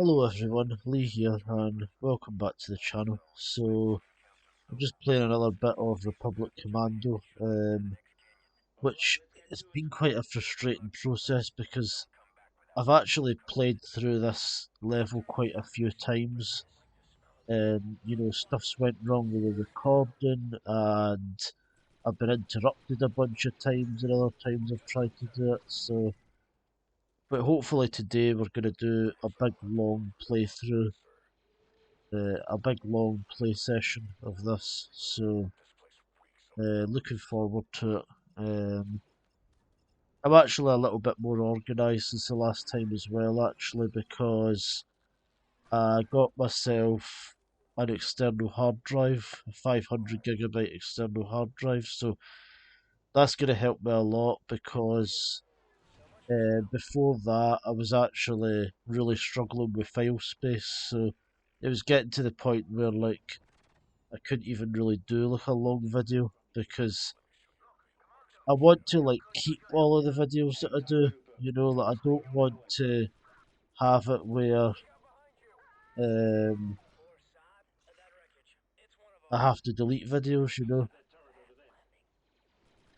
Hello everyone, Lee here and welcome back to the channel. So I'm just playing another bit of Republic Commando, which has been quite a frustrating process because I've actually played through this level quite a few times and stuff's went wrong with the recording and I've been interrupted a bunch of times and other times I've tried to do it. But hopefully today we're going to do a big long playthrough, a big long play session of this, so looking forward to it. I'm actually a little bit more organised since the last time as well, actually, because I got myself an external hard drive, a 500 GB external hard drive, so that's going to help me a lot because before that I was actually really struggling with file space, so it was getting to the point where like I couldn't even really do like a long video because I want to like keep all of the videos that I do. Like I don't want to have it where um I have to delete videos.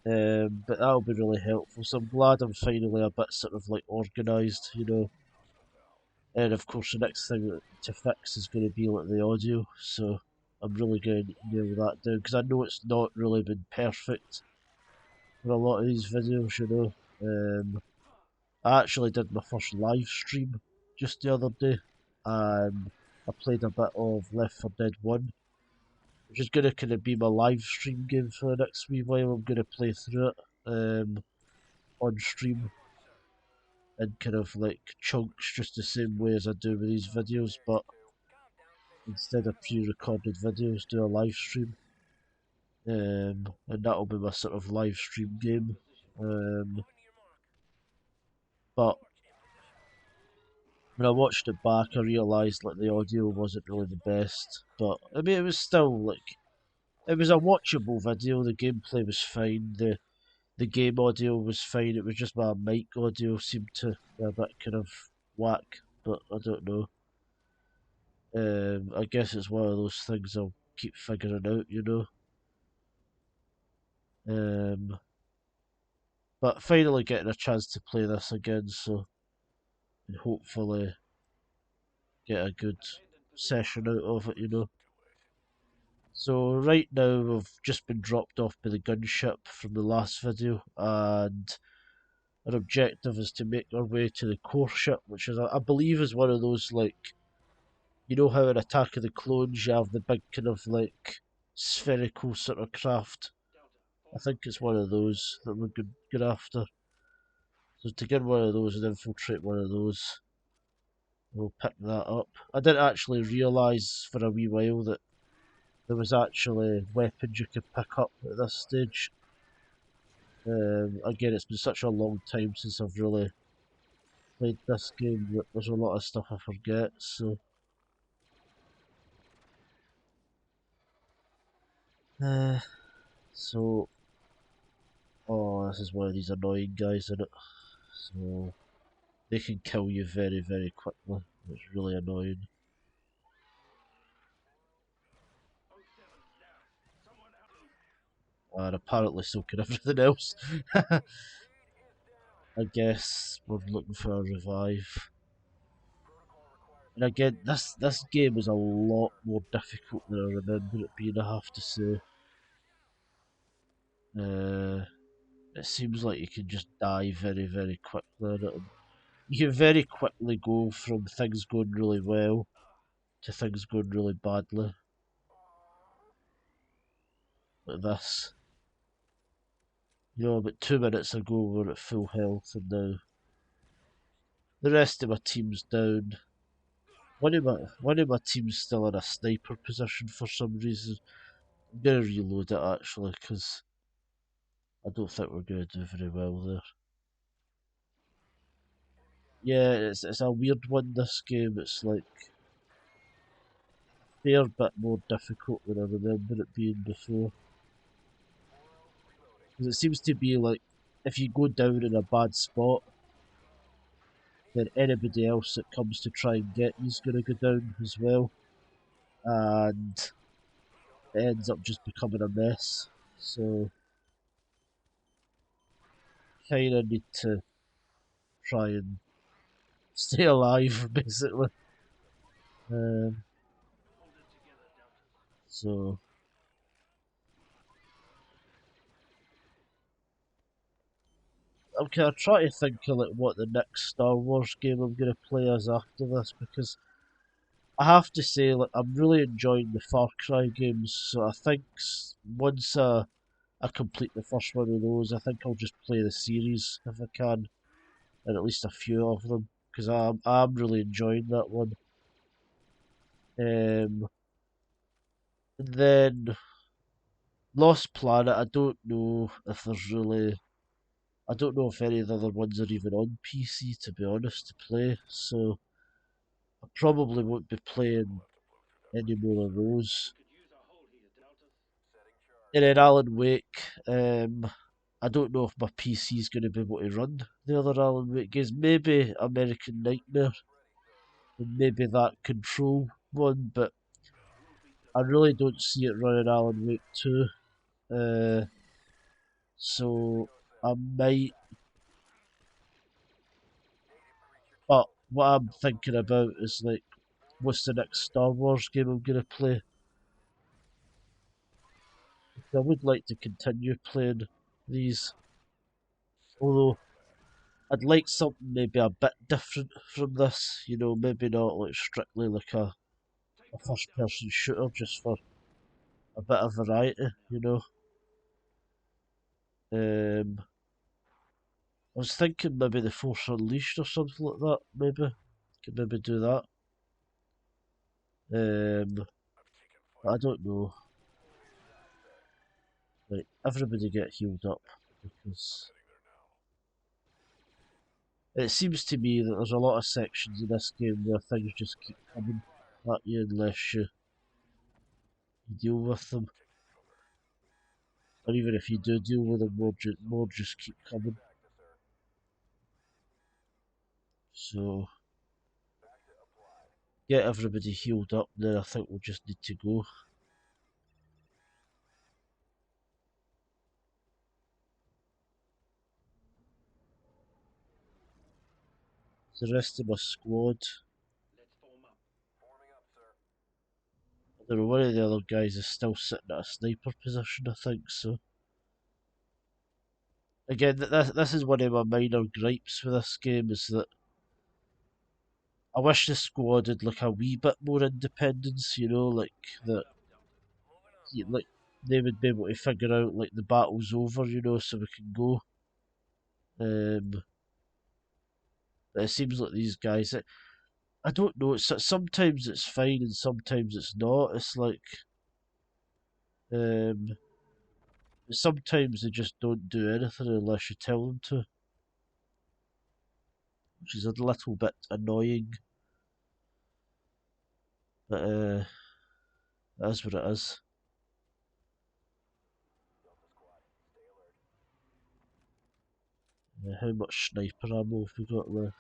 But that'll be really helpful. So I'm glad I'm finally a bit sort of like organised. And of course the next thing to fix is going to be like the audio. So I'm really going to nail that down because I know it's not really been perfect for a lot of these videos. I actually did my first live stream just the other day, and I played a bit of Left 4 Dead 1, which is going to kind of be my live stream game for the next wee while. I'm going to play through it on stream in kind of like chunks, just the same way as I do with these videos, but instead of pre-recorded videos, do a live stream. And that'll be my sort of live stream game. But when I watched it back, I realised like the audio wasn't really the best, but I mean it was still like it was a watchable video. The gameplay was fine. The game audio was fine. It was just my mic audio seemed to be a bit kind of whack, but I don't know. I guess it's one of those things I'll keep figuring out. Um, but finally getting a chance to play this again, so and hopefully get a good session out of it. So right now we've just been dropped off by the gunship from the last video, and our objective is to make our way to the core ship, which is I believe is one of those like how in Attack of the Clones you have the big kind of like spherical sort of craft. I think it's one of those that we're good after. So to get one of those and infiltrate one of those, we'll pick that up. I didn't actually realise for a wee while that there was actually weapons you could pick up at this stage. Again, it's been such a long time since I've really played this game that there's a lot of stuff I forget, so... Uh, so... Oh, this is one of these annoying guys, isn't it? So... They can kill you very, very quickly. It's really annoying. And apparently so can everything else. I guess we're looking for a revive. And again, this game is a lot more difficult than I remember it being, I have to say. It seems like you can just die very, very quickly in it. And you can very quickly go from things going really well to things going really badly. Like this. About 2 minutes ago we were at full health and now the rest of my team's down. One of my team's still in a sniper position for some reason. I'm gonna reload it actually because I don't think we're gonna do very well there. Yeah, it's a weird one this game. It's like a fair bit more difficult than I remember it being before. Because it seems to be like if you go down in a bad spot, then anybody else that comes to try and get you's going to go down as well, and it ends up just becoming a mess. So kind of need to try and stay alive, basically. Um, so I'm kind of trying to think of like what the next Star Wars game I'm going to play as after this, because I have to say, like, I'm really enjoying the Far Cry games. So I think once I complete the first one of those, I think I'll just play the series if I can, and at least a few of them, because I'm really enjoying that one. And then Lost Planet, I don't know if there's really, I don't know if any of the other ones are even on PC, to be honest, to play. So I probably won't be playing any more of those. And then Alan Wake, I don't know if my PC is going to be able to run the other Alan Wake games. Maybe American Nightmare, and maybe that Control one, but I really don't see it running Alan Wake 2. Uh, so I might. But what I'm thinking about is like, what's the next Star Wars game I'm going to play? I would like to continue playing these, although I'd like something maybe a bit different from this. Maybe not like strictly like a first person shooter, just for a bit of variety. I was thinking maybe the Force Unleashed or something like that. Maybe could maybe do that. I don't know. Like, everybody get healed up, because it seems to me that there's a lot of sections in this game where things just keep coming at you unless you deal with them. Or even if you do deal with them, more just keep coming. So get everybody healed up, then I think we'll just need to go. The rest of my squad, I don't know, one of the other guys is still sitting at a sniper position, I think, so. Again, this is one of my minor gripes with this game, is that I wish the squad had like a wee bit more independence, like that, like they would be able to figure out like the battle's over, so we can go. Um, but it seems like these guys, I don't know. Sometimes it's fine and sometimes it's not. It's like, um, sometimes they just don't do anything unless you tell them to, which is a little bit annoying. But that's what it is. How much sniper ammo have we got left?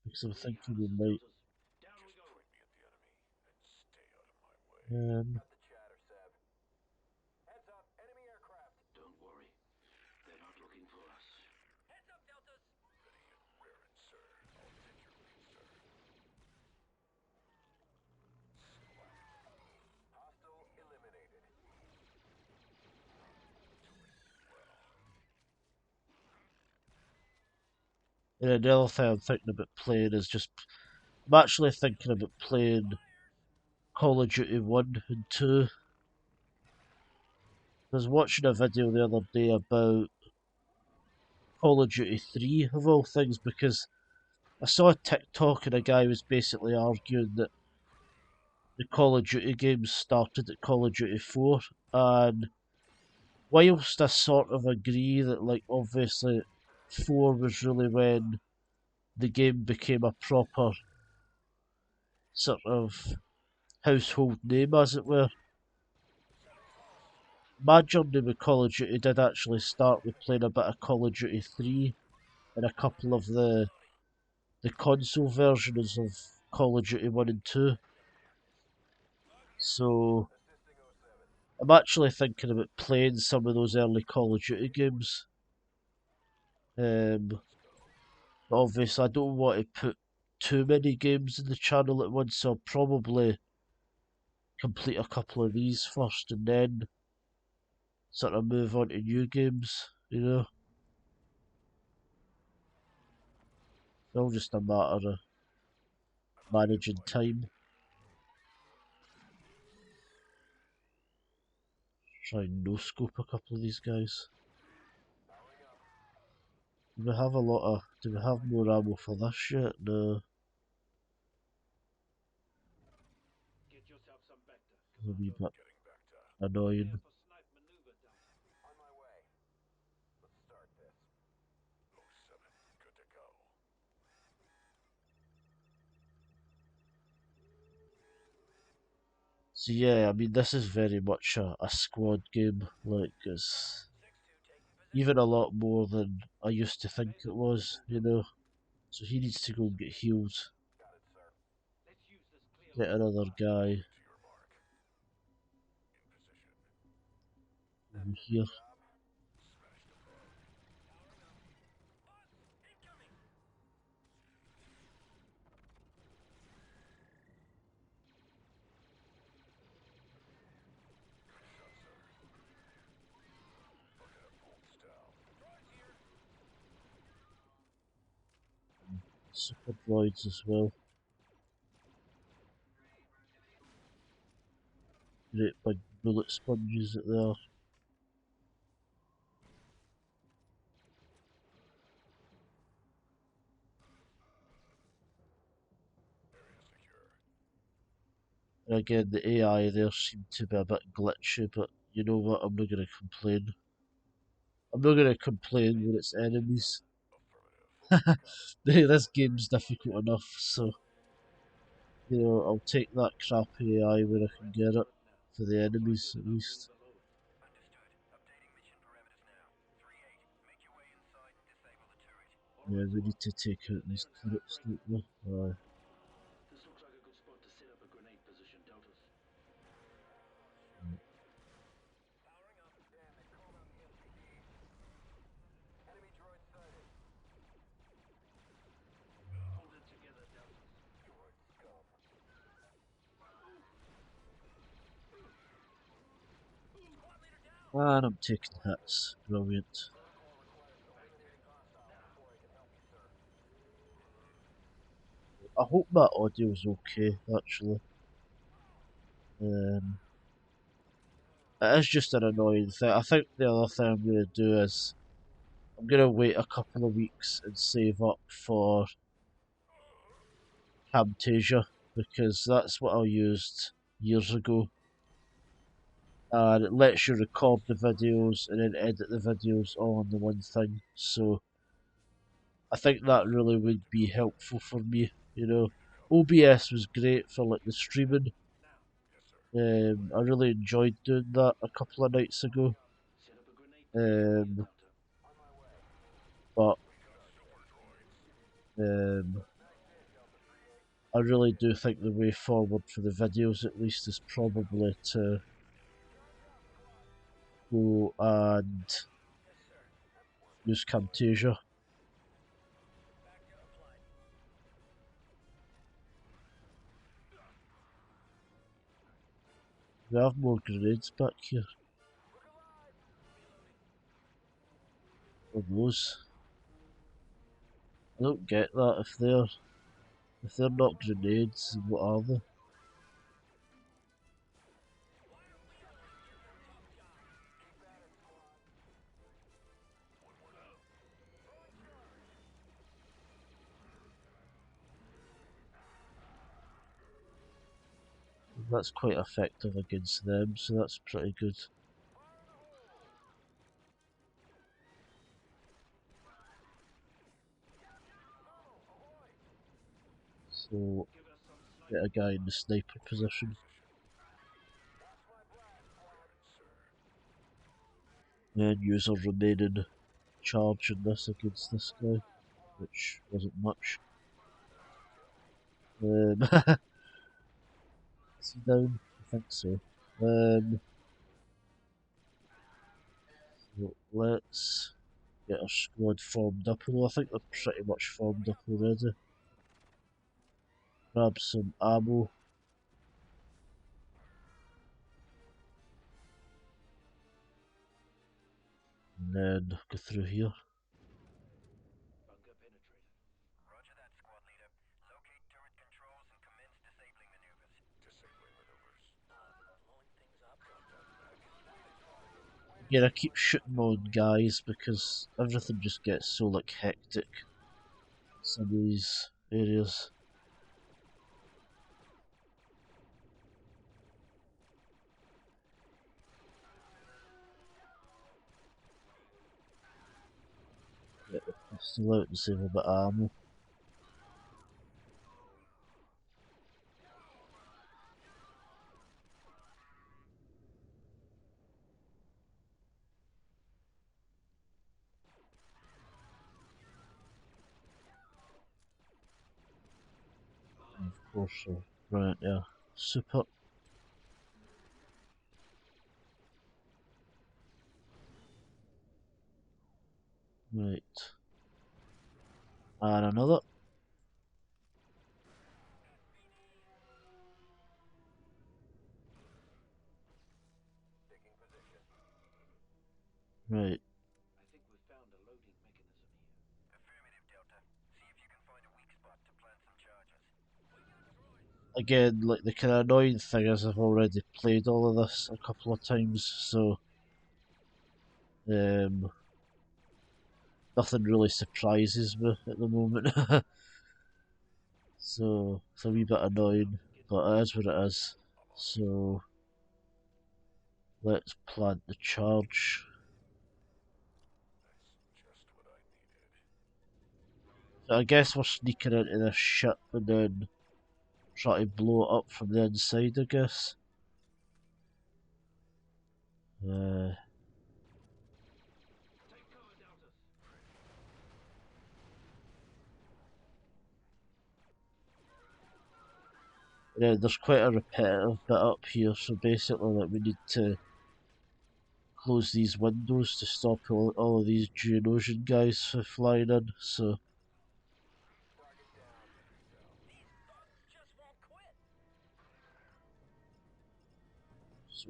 Because I'm thinking we might. Um, and the other thing I'm thinking about playing is just. I'm actually thinking about playing Call of Duty 1 and 2. I was watching a video the other day about Call of Duty 3, of all things, because I saw a TikTok and a guy was basically arguing that the Call of Duty games started at Call of Duty 4, and whilst I sort of agree that, like, obviously 4 was really when the game became a proper sort of household name, as it were, my journey with Call of Duty did actually start with playing a bit of Call of Duty 3 and a couple of the the console versions of Call of Duty 1 and 2. So I'm actually thinking about playing some of those early Call of Duty games. But obviously, I don't want to put too many games in the channel at once, so I'll probably complete a couple of these first and then sort of move on to new games, you know? It's all just a matter of managing time. Try and no scope a couple of these guys. Do we have a lot of. Do we have more ammo for this yet? No. A wee bit annoying. So yeah, I mean this is very much a squad game, like it's even a lot more than I used to think it was, you know. So he needs to go and get healed. Get another guy over here. Super droids as well. Great big bullet sponges that they are. And again, the AI there seemed to be a bit glitchy, but you know what? I'm not going to complain. I'm not going to complain when it's enemies. This game's difficult enough, so you know I'll take that crappy AI when I can get it for the enemies at least. Yeah, we need to take out these turrets, don't we? And I'm taking hits. Brilliant. I hope that audio's okay, actually. Um, it is just an annoying thing. I think the other thing I'm going to do is I'm going to wait a couple of weeks and save up for Camtasia because that's what I used years ago. And it lets you record the videos and then edit the videos all on the one thing. So I think that really would be helpful for me. You know, OBS was great for like the streaming. I really enjoyed doing that a couple of nights ago. Um, but um, I really do think the way forward for the videos, at least, is probably to go and use Camtasia. We have more grenades back here. Or those. I don't get that. If they're not grenades, then what are they? That's quite effective against them, so that's pretty good. So get a guy in the sniper position. And use a remaining charge in this against this guy, which wasn't much. Is he down? I think so. Um, so let's get our squad formed up. Although I think they're pretty much formed up already. Grab some ammo. And then go through here. Yeah, I keep shooting my own guys because everything just gets so like hectic in some of these areas. Get the pistol out and save a bit of ammo. And of course, right, yeah, super. Right, and another. Right. Again, like the kind of annoying thing is I've already played all of this a couple of times, so um, nothing really surprises me at the moment. So it's a wee bit annoying, but it is what it is. So let's plant the charge. So I guess we're sneaking into this ship and then try to blow it up from the inside, I guess. Uh, yeah, there's quite a repetitive bit up here, so basically like, we need to close these windows to stop all of these Geonosian guys from flying in, so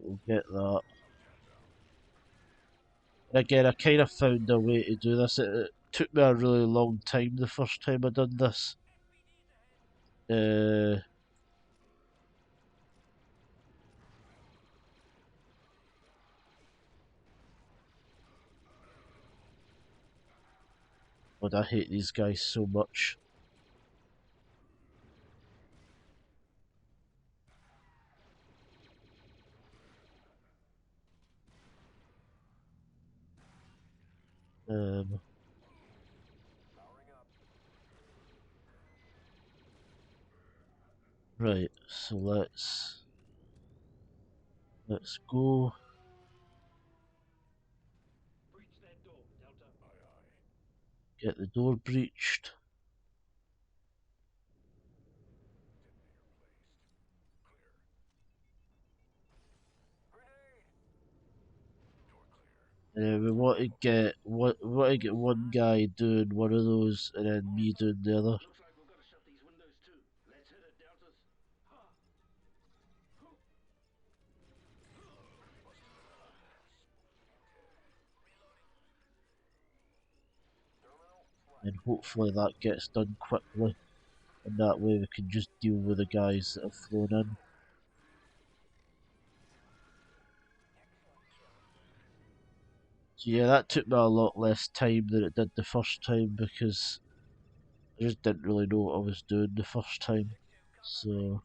we'll get that. And again, I kind of found a way to do this. It took me a really long time the first time I done this. Uh, but I hate these guys so much. Um, right, so let's go. Get the door breached. We want to get one guy doing one of those, and then me doing the other. And hopefully that gets done quickly, and that way we can just deal with the guys that have flown in. So yeah, that took me a lot less time than it did the first time because I just didn't really know what I was doing the first time. So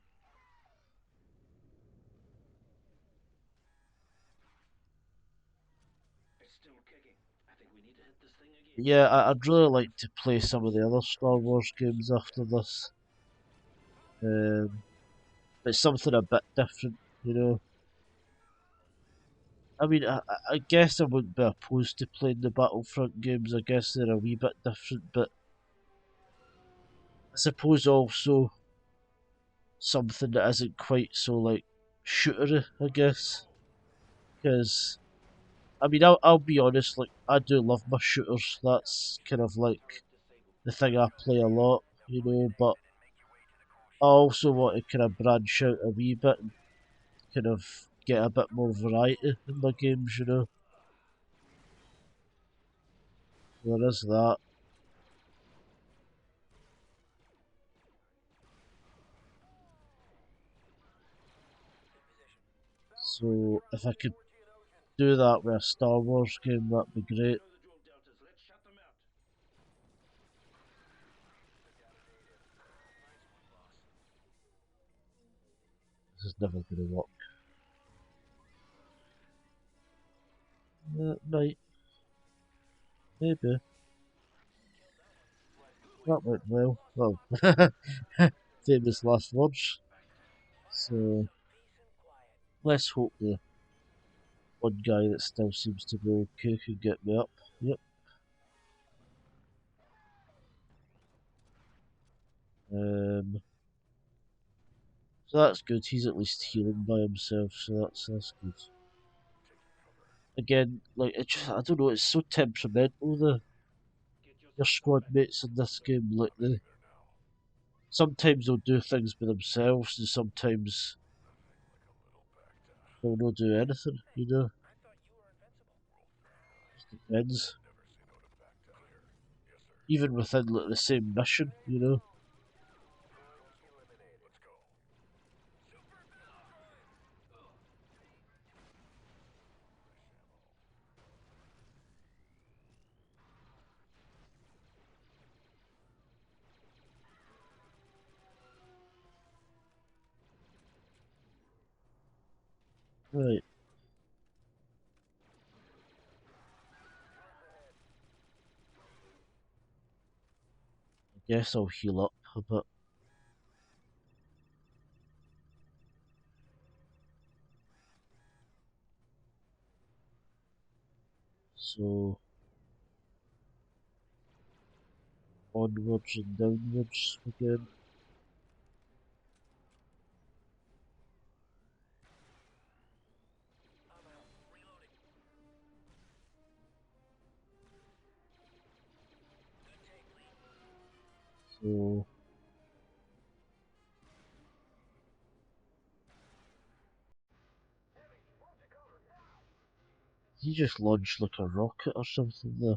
yeah, I'd really like to play some of the other Star Wars games after this. But something a bit different, you know. I mean, I guess I wouldn't be opposed to playing the Battlefront games. I guess they're a wee bit different, but I suppose also something that isn't quite so like shootery, I guess. Because I mean, I'll be honest, like I do love my shooters. That's kind of like the thing I play a lot, you know. But I also want to kind of branch out a wee bit and kind of get a bit more variety in my games, you know. There is that. So if I could do that with a Star Wars game, that'd be great. This is never going to work. Right, maybe. That went well. Well, famous last words. So let's hope the one guy that still seems to be okay can get me up. Yep. Um, so that's good. He's at least healing by himself, so that's good. Again, like it just, I don't know, it's so temperamental. Your squad mates in this game, like they sometimes they'll do things by themselves, and sometimes they'll not do anything. You know, just depends. Even within like the same mission, you know. Right, I guess I'll heal up a bit. So onwards and downwards again. So he just launched like a rocket or something there.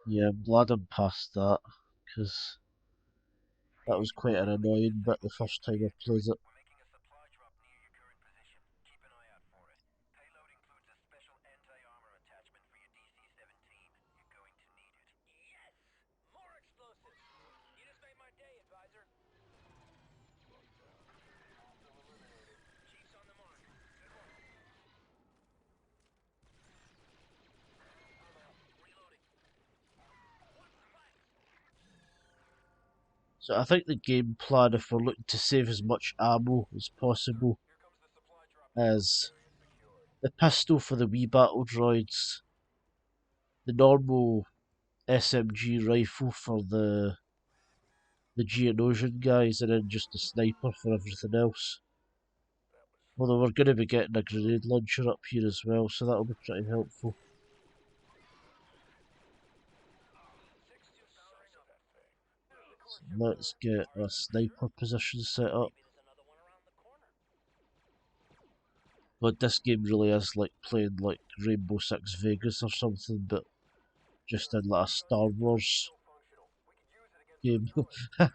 Yeah, I'm glad I'm past that, because that was quite an annoying bit the first time I played it. So I think the game plan, if we're looking to save as much ammo as possible, is the pistol for the wee battle droids, the normal SMG rifle for the Geonosian guys, and then just a sniper for everything else. Although we're going to be getting a grenade launcher up here as well, so that'll be pretty helpful. So let's get a sniper position set up. But this game really is like playing like Rainbow Six Vegas or something, but just in like a Star Wars game. Try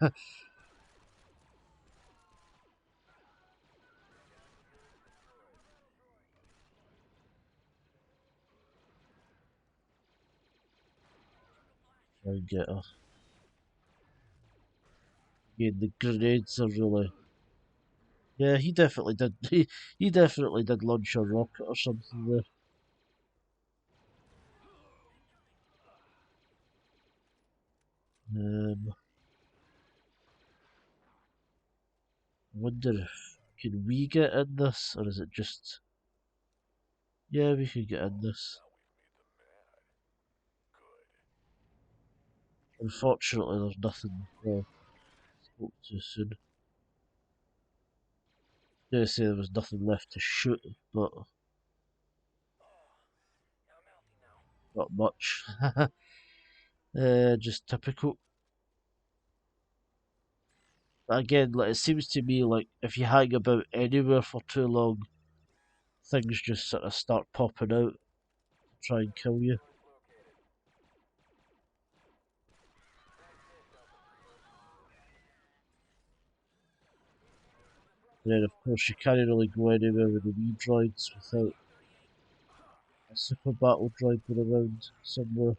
and get a. Again, the grenades are really. Yeah, he definitely did. He definitely did launch a rocket or something there. Um, I wonder if can we get in this, or is it just? Yeah, we can get in this. Unfortunately, there's nothing. Well, spoke too soon. I was gonna say there was nothing left to shoot, but not much. Just typical. But again, like it seems to me like if you hang about anywhere for too long, things just sort of start popping out to try and kill you. And then of course you can't really go anywhere with the wee droids without a super battle droid going around somewhere.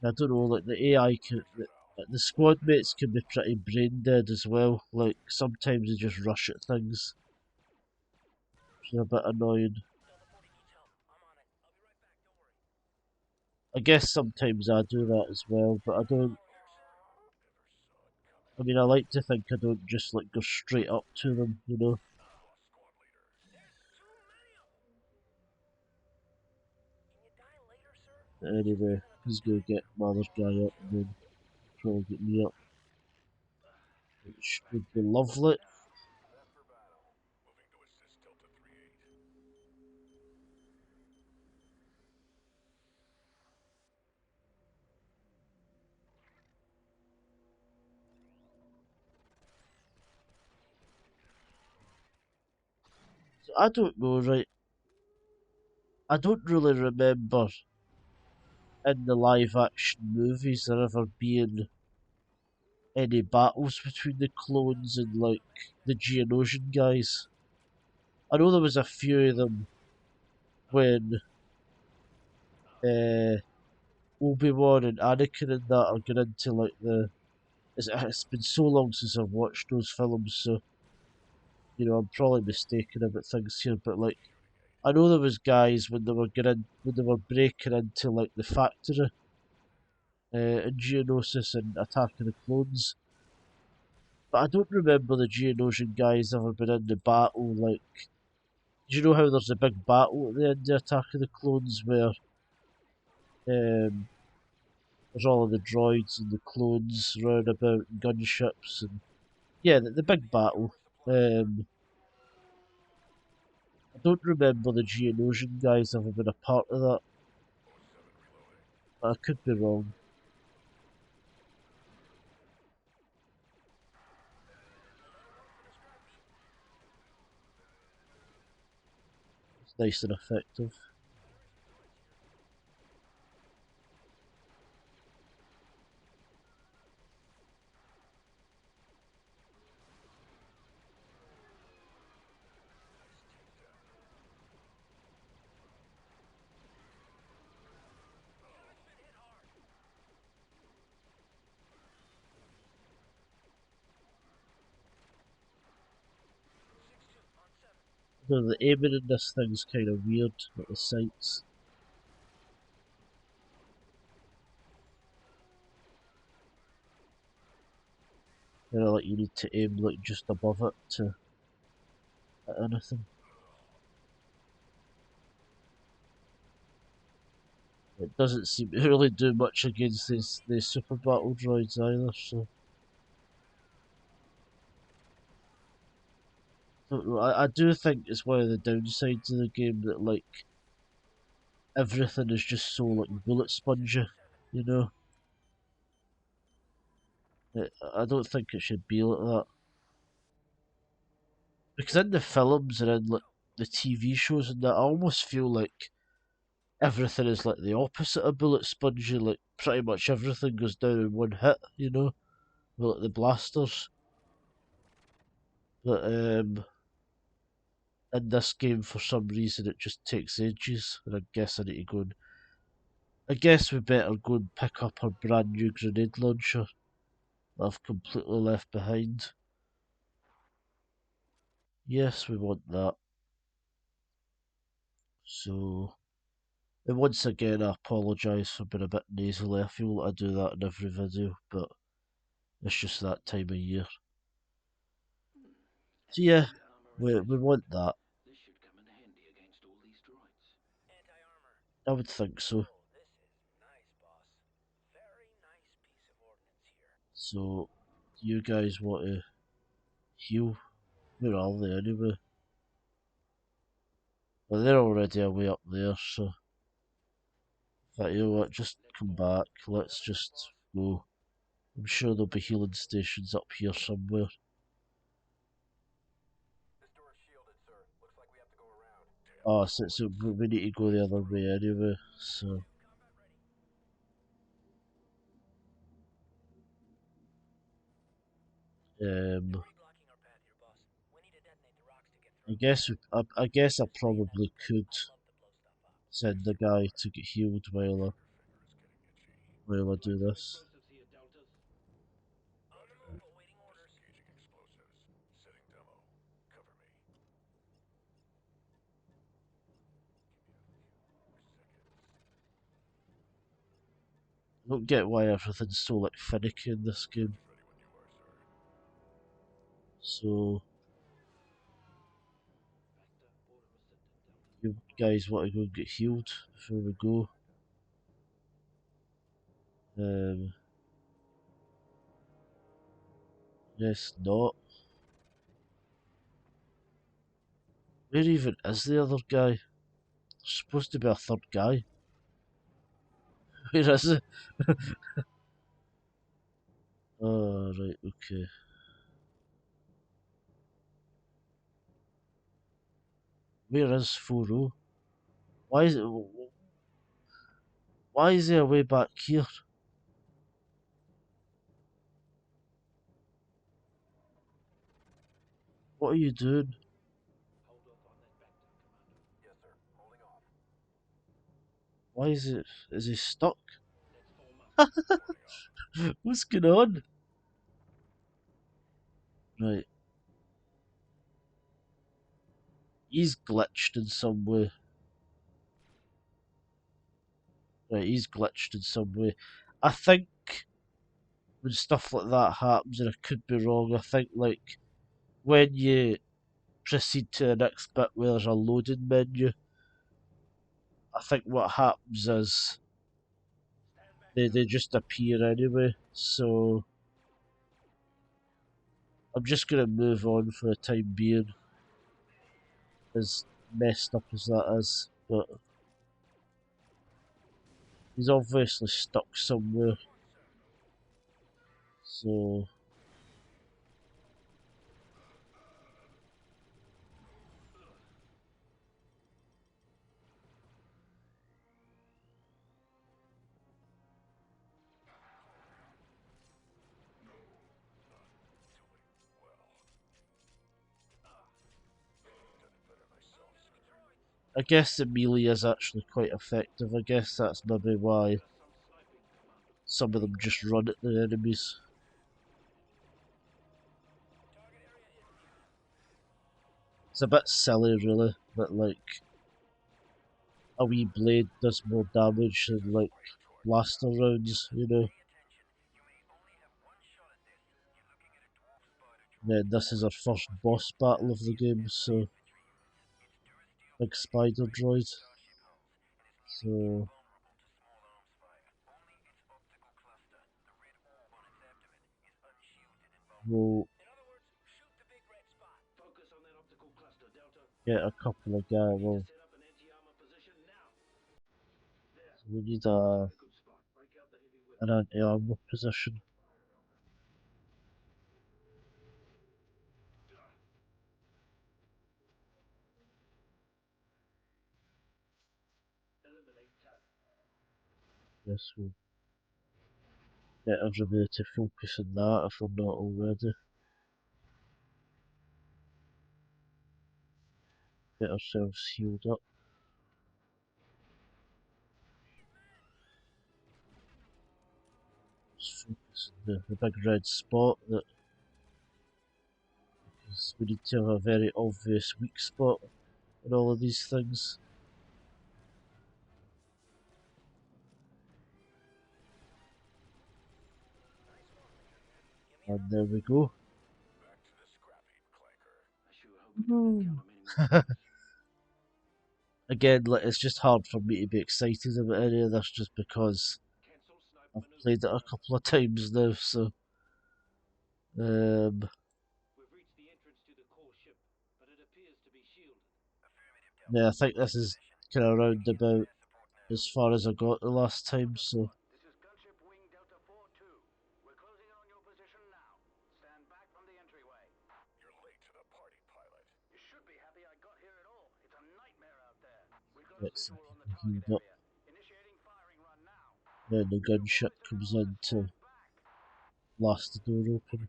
I don't know, like the AI can, the squad mates can be pretty brain dead as well. Like sometimes they just rush at things, which is a bit annoying. I guess sometimes I do that as well, but I don't. I mean, I like to think I don't just like go straight up to them, you know. But anyway, he's gonna get Mother's guy up and then probably get me up, which would be lovely. So I don't know, right? I don't really remember in the live action movies there ever being any battles between the clones and like the Geonosian guys. I know there was a few of them when uh, Obi-Wan and Anakin and that are going into like the. It's been so long since I've watched those films, so you know I'm probably mistaken about things here. But like I know there was guys when they were getting when they were breaking into like the factory in Geonosis and attacking the clones. But I don't remember the Geonosian guys ever been in the battle. Like, do you know how there's a big battle at the end of Attack of the Clones where um, there's all of the droids and the clones round about and gunships and yeah, the big battle. Um, I don't remember the Geonosian guys ever been a part of that. But I could be wrong. It's nice and effective. The aiming in this thing's kind of weird at the sights. You know, like you need to aim like just above it to hit anything. It doesn't seem to really do much against these super battle droids either, so I do think it's one of the downsides of the game that like everything is just so like bullet spongy, you know. I don't think it should be like that because in the films and in like the TV shows and that, I almost feel like everything is like the opposite of bullet spongy. Like pretty much everything goes down in one hit, you know, with like the blasters. But in this game, for some reason, it just takes ages, and I guess I need to go and I guess we better go and pick up our brand new grenade launcher that I've completely left behind. Yes, we want that. So, and once again, I apologise for being a bit nasally. I feel like I do that in every video, but it's just that time of year. So yeah, we want that. I would think so. So, do you guys want to heal? Where are they anyway? Well, they're already away up there, so but you know what, just come back. Let's just go. I'm sure there'll be healing stations up here somewhere. Oh, so we need to go the other way anyway, so um I guess I probably could send the guy to get healed while I do this. I don't get why everything's so like finicky in this game. So you guys want to go and get healed before we go? Um, yes, not. Where even is the other guy? There's supposed to be a third guy. Where is it? Oh, right, okay. Where is 4-0? Why is it? Why is he way back here? What are you doing? Why is it? Is he stuck? What's going on? Right, he's glitched in some way. Right, he's glitched in some way. I think when stuff like that happens, and I could be wrong, I think like when you proceed to the next bit where there's a loading menu, I think what happens is they just appear anyway. So I'm just gonna move on for the time being, as messed up as that is. But he's obviously stuck somewhere. So I guess the melee is actually quite effective. I guess that's maybe why some of them just run at the enemies. It's a bit silly, really, that like a wee blade does more damage than like blaster rounds, you know. Then this is our first boss battle of the game, so big spider droid. So we'll get a couple of guys. Well, we need an anti-armor position. Yes, we'll get everybody to focus on that if we're not already. Get ourselves healed up. Just focus on the big red spot that because we need to have a very obvious weak spot in all of these things. And there we go. Again, like, it's just hard for me to be excited about any of this just because I've played it a couple of times now, so um, yeah, I think this is kind of round about as far as I got the last time, so get some people healed up. Then the gunship comes in to blast the door open.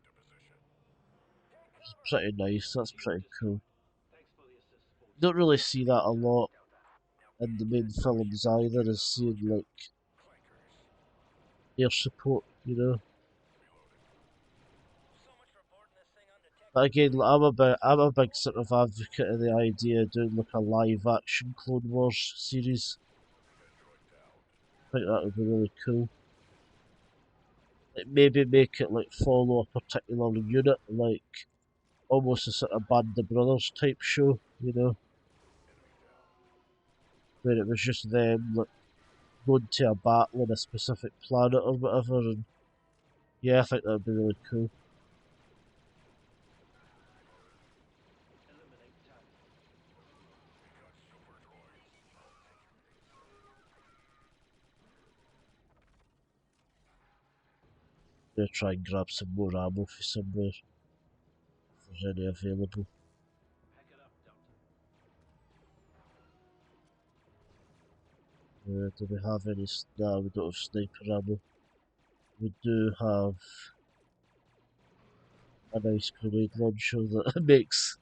It's pretty nice, that's pretty cool. You don't really see that a lot in the main films either, as seeing like air support, you know. But again, like, I'm a big sort of advocate of the idea of doing like a live action Clone Wars series. I think that would be really cool. Like maybe make it like follow a particular unit, like almost a sort of Band of Brothers type show, you know, where it was just them like going to a battle on a specific planet or whatever. And yeah, I think that would be really cool. I'm gonna try and grab some more ammo for somewhere if there's any available. Do we have any? No, we don't have sniper ammo. We do have a nice grenade launcher that makes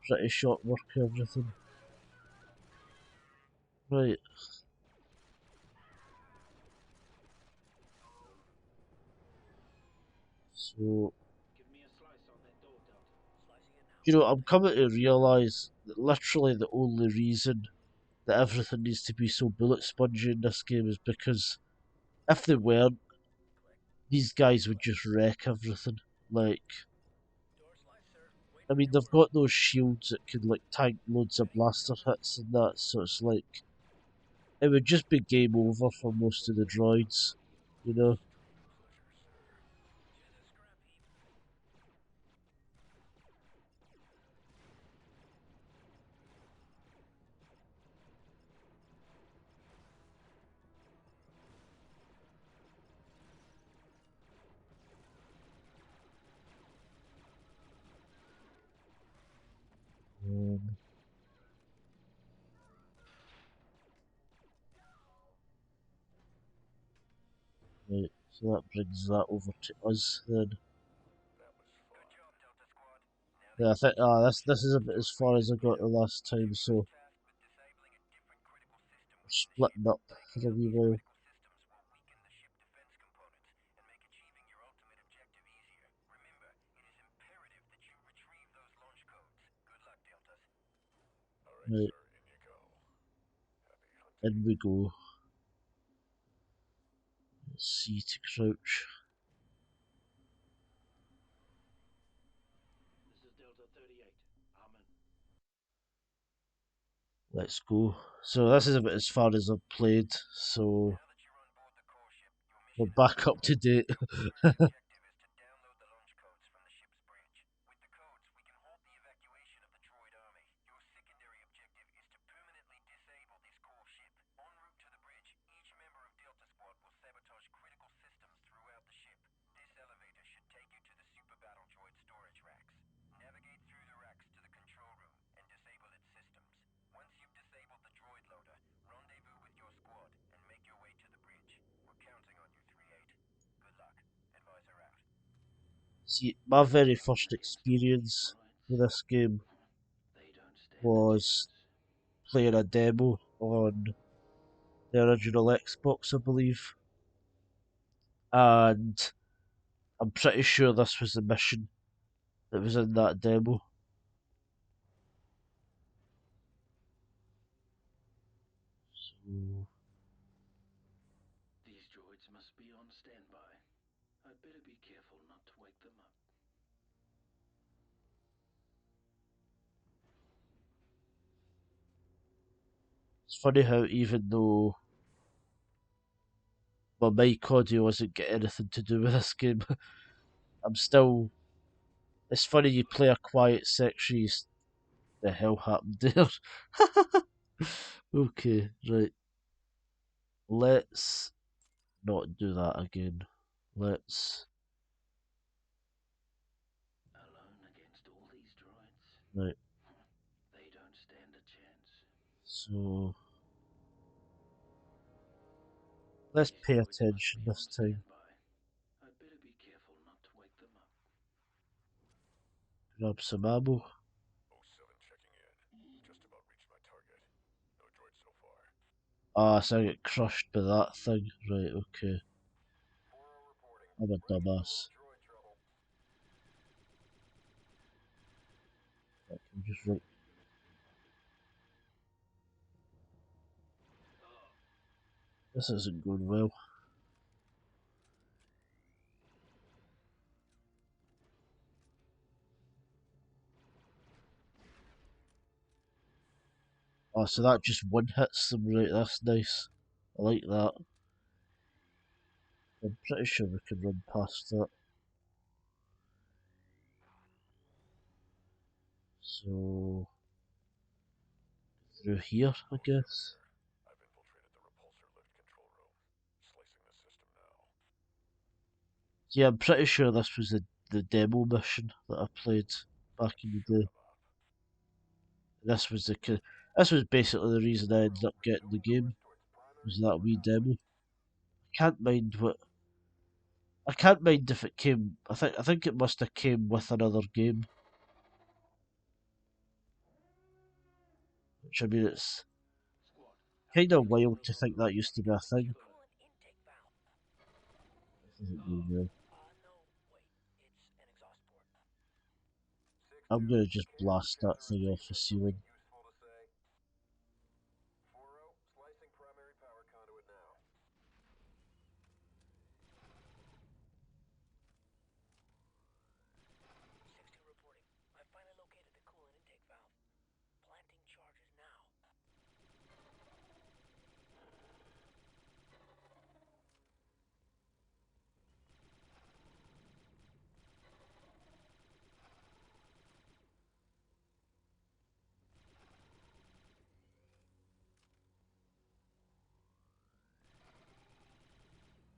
pretty short work of everything. Right, so you know, I'm coming to realise that literally the only reason that everything needs to be so bullet spongy in this game is because if they weren't, these guys would just wreck everything. Like, I mean, they've got those shields that can like tank loads of blaster hits and that, so it's like it would just be game over for most of the droids, you know. Um, right, so that brings that over to us then. Yeah, I think this is a bit as far as I got the last time, so we're splitting up for a wee while. Right, in we go. C to crouch. Let's go. So this is about as far as I've played, so we're back up to date. See, my very first experience with this game was playing a demo on the original Xbox, I believe. and I'm pretty sure this was the mission that was in that demo. So, These droids must be on standby. I'd better be careful not to wake them up. it's funny how even though my mic audio wasn't get anything to do with this game, I'm still. It's funny you play a quiet section. The hell happened there? Okay, right. Let's not do that again. Let's. Alone against all these droids? Right. They don't stand a chance. So let's These pay droids must attention be this on time. standby. I'd better be careful not to wake them up. Grab some ammo. '07 checking in. Just about reached my target. No droid so far. Ah, so I get crushed by that thing. Right, okay. 4-0 reporting. I'm a Running into a dumbass. little droid trouble. I can just right. This isn't going well. Oh, so that just one hits them, right? That's nice. I like that. I'm pretty sure we can run past that. So, through here, I guess. I've infiltrated the repulsor lift control room. Slicing the system now. Yeah, I'm pretty sure this was the demo mission that I played back in the day. This was this was basically the reason I ended up getting the game. Was that wee demo? Can't mind what I can't mind if it came. I think it must have came with another game. Which I mean, it's Squad, kind of outbreak wild signal to on think that route. used to be a thing. Coolant intake valve. This isn't going well. No, wait. It's an exhaust port. I'm 6-2. gonna just Scanning the blast that tower. thing off Anything the ceiling. useful to say? 4-0. Slicing primary power conduit now. 6-2 reporting. I finally located the coolant intake valve. Planting charges now.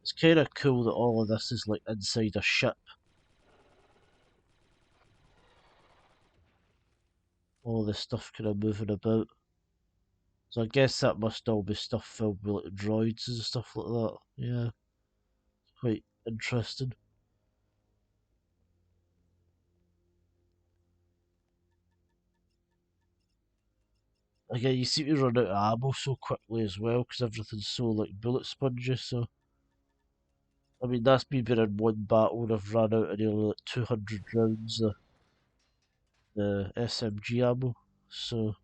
It's kind of cool that all of this is like inside a ship. All this stuff kind of moving about. So I guess that must all be stuff filled with like droids and stuff like that. Yeah, quite interesting. Again, you seem to run out of ammo so quickly as well because everything's so like bullet spongy. So I mean, that's me been in one battle and I've ran out of nearly like 200 rounds of the SMG ammo. So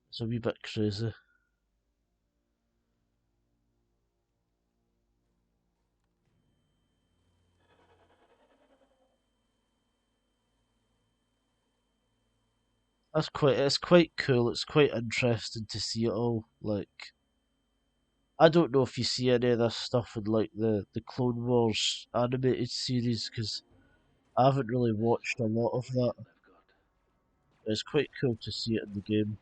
it's a wee bit crazy. It's quite cool. It's quite interesting to see it all. Like I don't know if you see any of this stuff in like the Clone Wars animated series because I haven't really watched a lot of All the that. shield I've got. But it's quite cool to see it in the game.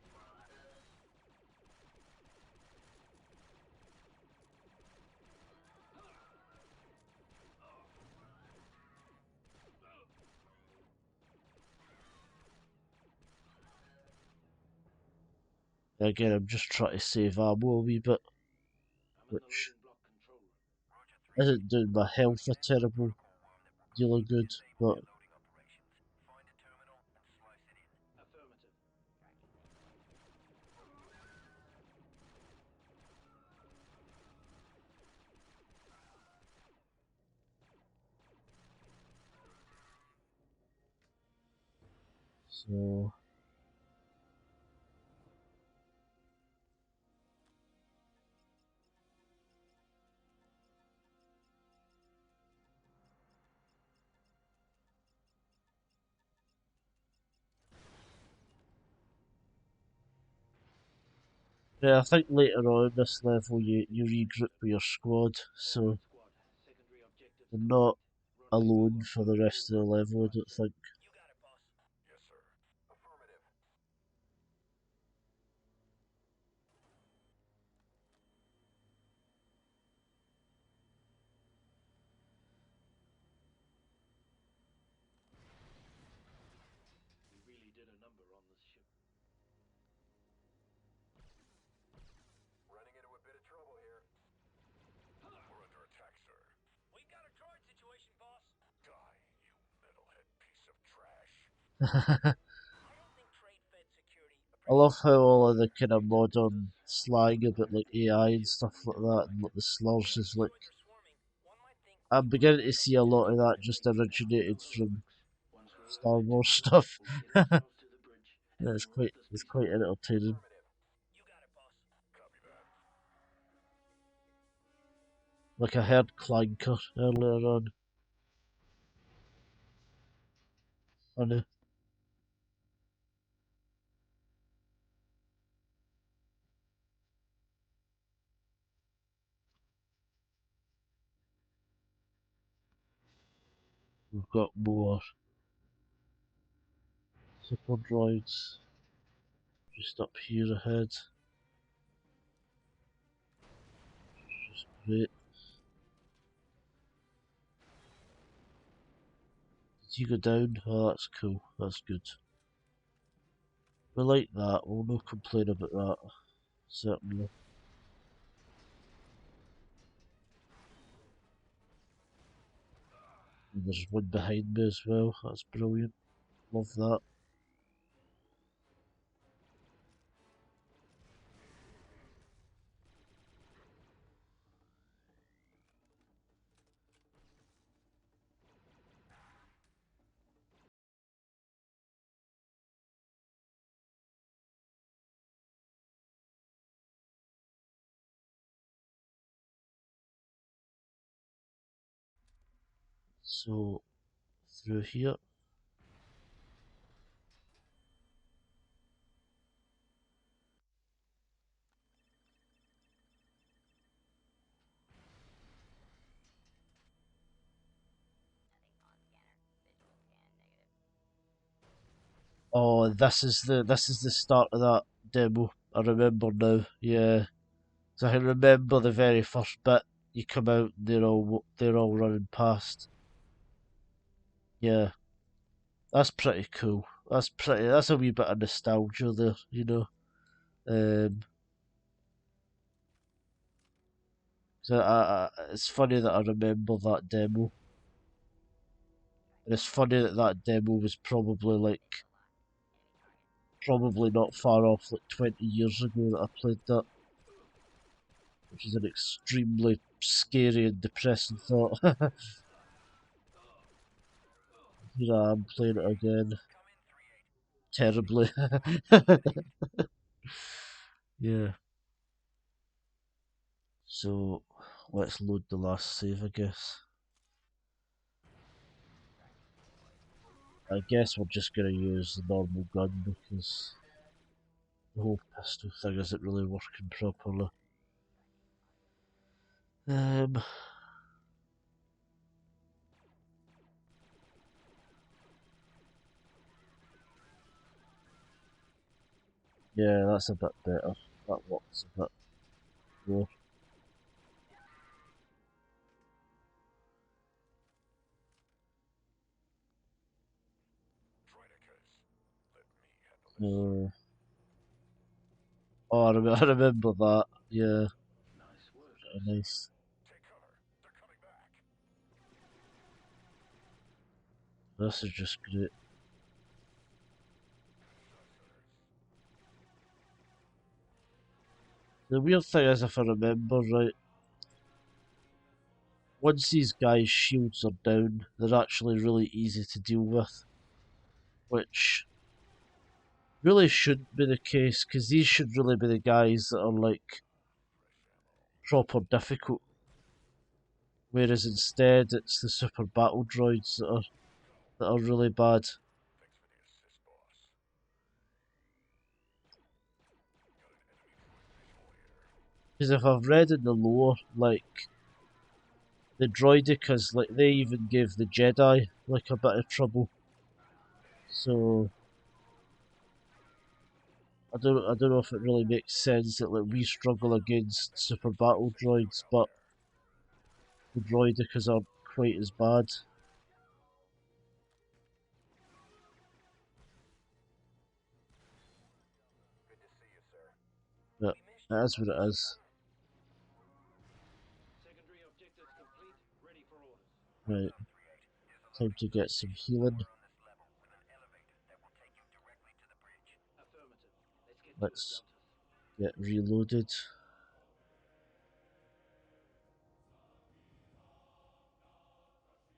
Again, I'm just trying to save ammo a wee bit, I'm in the which loading block control room. Roger 3. isn't doing my health a Loading into the terrible protocol worm that deal of good, Disable but reloading operations. Find a terminal and slice it in. Affirmative. So yeah, I think later on in this level you regroup with your squad, so you're not alone for the rest of the level. I don't think. You got it, boss. Yes, sir. Affirmative. We really did a number on this ship. Running into a bit of trouble here. We're under attack, sir. We got a droid situation, boss. Die, you metalhead piece of trash. I don't think trade-fed security I love appreciates how all of the kind of modern slang about like AI and stuff like that, and like the slurs is like. droids are swarming. One might think I'm beginning to see a lot of that just originated from Star Wars stuff. It's quite entertaining. Affirmative. you got it, boss. Copy that. Like I heard Clanker earlier on. Funny. We've got more super droids just up here ahead. Just great. Did you go down? Oh, that's cool. That's good. We like that. We'll no complain about that. Certainly. And there's one behind me as well. That's brilliant. Love that. So, through here. Oh, this is the start of that demo. I remember now. Yeah, so I can remember the very first bit. You come out, and they're all running past. Yeah, that's pretty cool. That's a wee bit of nostalgia there, you know. Um, so it's funny that I remember that demo, and it's funny that that demo was probably not far off, like 20 years ago that I played that, which is an extremely scary and depressing thought. Here I am playing it again, Come in, 3-8. terribly. Yeah. So let's load the last save, I guess. I guess we're just gonna use the normal gun because the whole pistol thing isn't really working properly. Um, yeah, that's a bit better. That works a bit more. Droidicas. Let me handle this, sir. Uh, oh, I remember that. Yeah, Nice work, nice. Take cover. They're coming back. This is just great. The weird thing is, if I remember right, once these guys' shields are down, they're actually really easy to deal with, which Really shouldn't be the case, because these should really be the guys that are like proper difficult, whereas instead it's the super battle droids that are really bad. Thanks for the assist, boss. Got an enemy droid visual here. Because if I've read in the lore, like the droidicas, like they even gave the Jedi like a bit of trouble. So I don't know if it really makes sense that like we struggle against super battle droids, but the droidicas aren't quite as bad. Good to see you, sir. But We missed it you. is what it is. Secondary objectives complete. Ready for orders. Right, Roger, 3-8. There's a time loading to get some station healing. somewhere on this level with an elevator that will take you directly to the bridge. Affirmative. Let's get to it, Let's Deltas. get reloaded.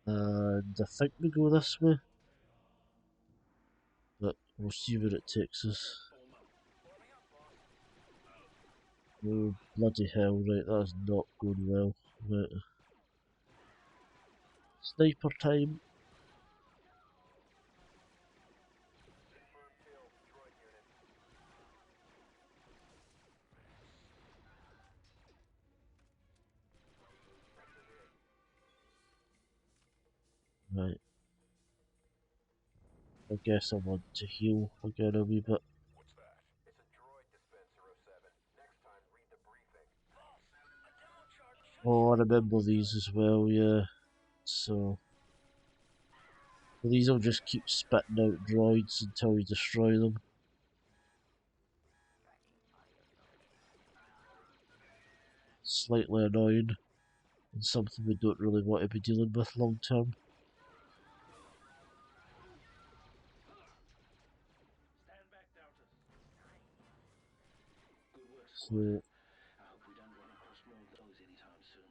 And I think we go this way, but we'll see where it takes us. Form up. Forming up, boss. Oh, bloody hell, right, that's not going well. Right. Sniper time. Confirmed kill, droid unit. That's a hit. Right, I guess I want to heal again a wee bit. What's that? It's a droid dispenser, 07. Next time, read the briefing. Boss, a demo charge should Oh, I show up on remember this these level. as well, yeah. So, these will just keep spitting out droids until we destroy them. Slightly annoying, and something we don't really want to be dealing with long term. Stand back, Deltas. Good work, squad. So, I hope we don't run across more of those anytime soon.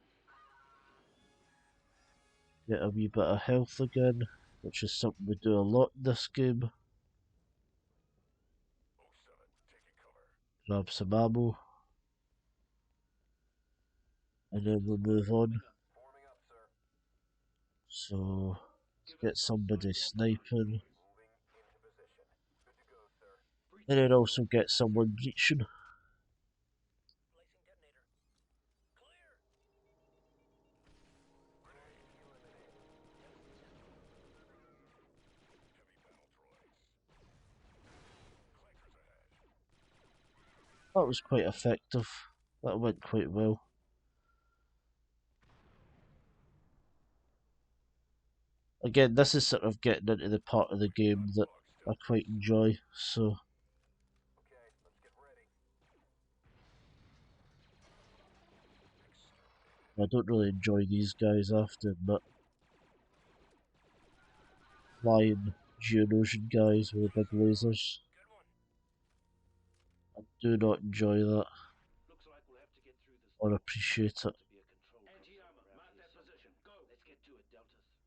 get a wee bit of health again, which is something we do a lot in this game. 07, taking cover. Grab some ammo, and then we'll move on. Forming up, sir. So, let's get somebody sniping, Moving into position. Good to go, sir. and then also get someone breaching. Placing detonator. Clear. Grenade eliminated. Heavy battle droids. Clankers ahead. That was quite effective. That went quite well. Again, this is sort of getting into the part of the game that I quite enjoy, so Okay, let's get ready. I don't really enjoy these guys after, but flying Geonosian guys with the big lasers, Good one. I do not enjoy that Looks like we'll have to get through this. or appreciate it. To be a control. Anti-armor. Mark that position. Go. Let's get to it, Deltas.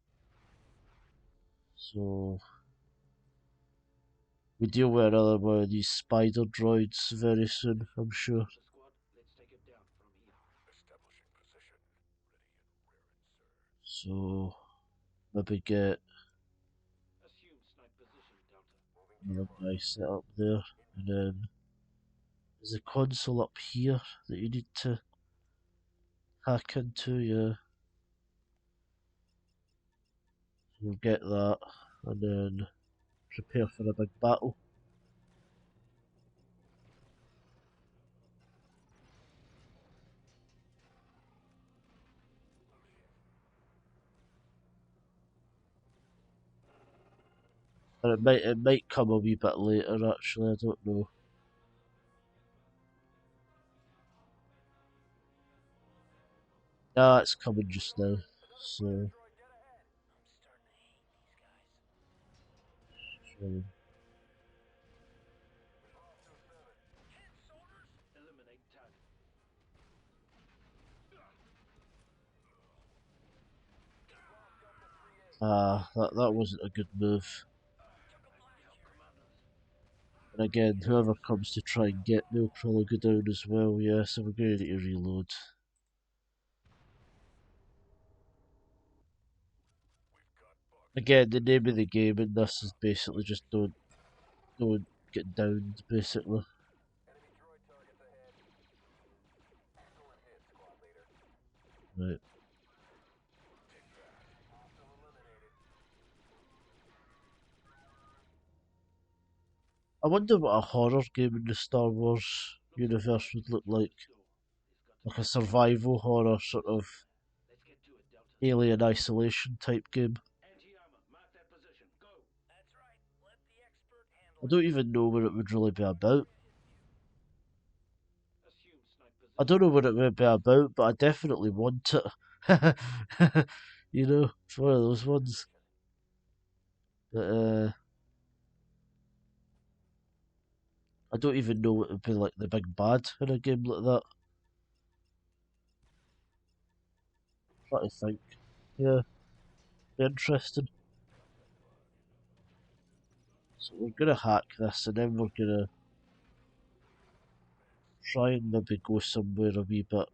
So we deal with another one of these spider droids very soon, I'm sure. Delta squad, let's take it down from here. Establishing position. Ready and raring, sir. So maybe get Assume snipe position, Delta. Moving another camera. guy set up there, and then there's a console up here that you need to hack into, yeah. We'll get that, and then prepare for a big battle. And it might come a wee bit later actually, I don't know. Ah, it's coming just now. So, Droid dead ahead. I'm starting to hate these guys. so Lost 07. Hit, soldiers! Eliminate target. Lost Delta 3-8. that wasn't a good move. Took a blast here. Commandos. again, whoever comes to try and get me will probably go down as well, yeah, so we're going to need to reload. Again, the name of the game in this is basically just don't get downed, basically. Enemy droid targets ahead. Excellent hit, squad leader. Right. Take that. Hostile eliminated. I wonder what a horror game in the Star Wars universe would look like. Like a survival horror sort of alien isolation type game. That's right. Let the expert I handle it. don't even know what it would really be about. I don't know what it would be about, but I definitely want it. You know, it's one of those ones that I don't even know what would be like the big bad in a game like that. Try to think. Yeah, be interesting. So we're gonna hack this, and then we're gonna try and maybe go somewhere a wee bit.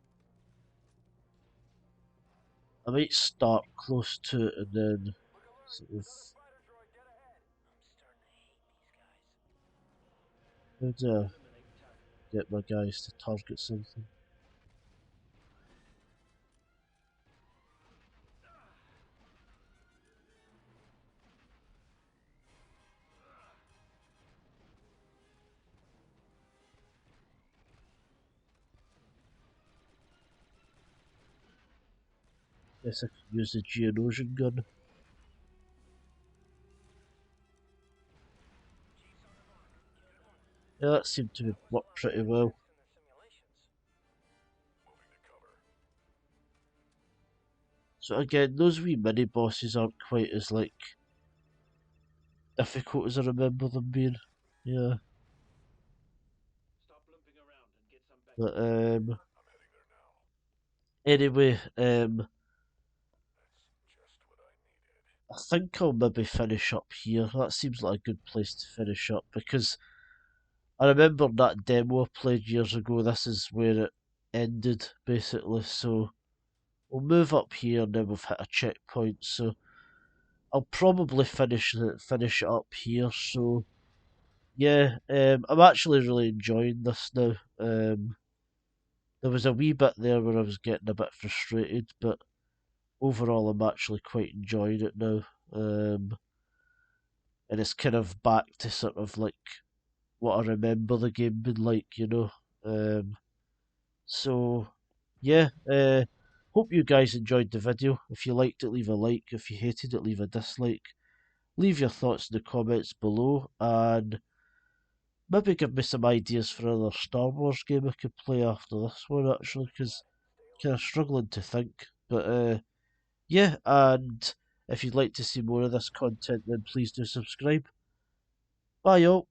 I might start close to it and then Look alert! sort of Another fighter droid dead ahead. I'm starting to hate these guys. how do I get my guys to target something. Guess I could use the Geonosian gun. Chief's on the mark. Unit 1. Yeah, that seemed to That was work a lot of pretty bad well. checks in the simulations. Moving to cover. So again, those wee mini bosses aren't quite as like difficult as I remember them being. Yeah. But I'm heading there now. anyway, That's just what I needed. I think I'll maybe finish up here. That seems like a good place to finish up because I remember that demo I played years ago. This is where it ended basically. So we'll move up here and then we've hit a checkpoint. So I'll probably finish it up here. So yeah, I'm actually really enjoying this now. There was a wee bit there where I was getting a bit frustrated, but overall I'm actually quite enjoying it now. And it's kind of back to sort of like what I remember the game being like, you know. Um, so yeah, hope you guys enjoyed the video. If you liked it, leave a like. If you hated it, leave a dislike. Leave your thoughts in the comments below, and maybe give me some ideas for another Star Wars game I could play after this one, actually, because kind of struggling to think. But yeah, and if you'd like to see more of this content, then please do subscribe. Bye, y'all.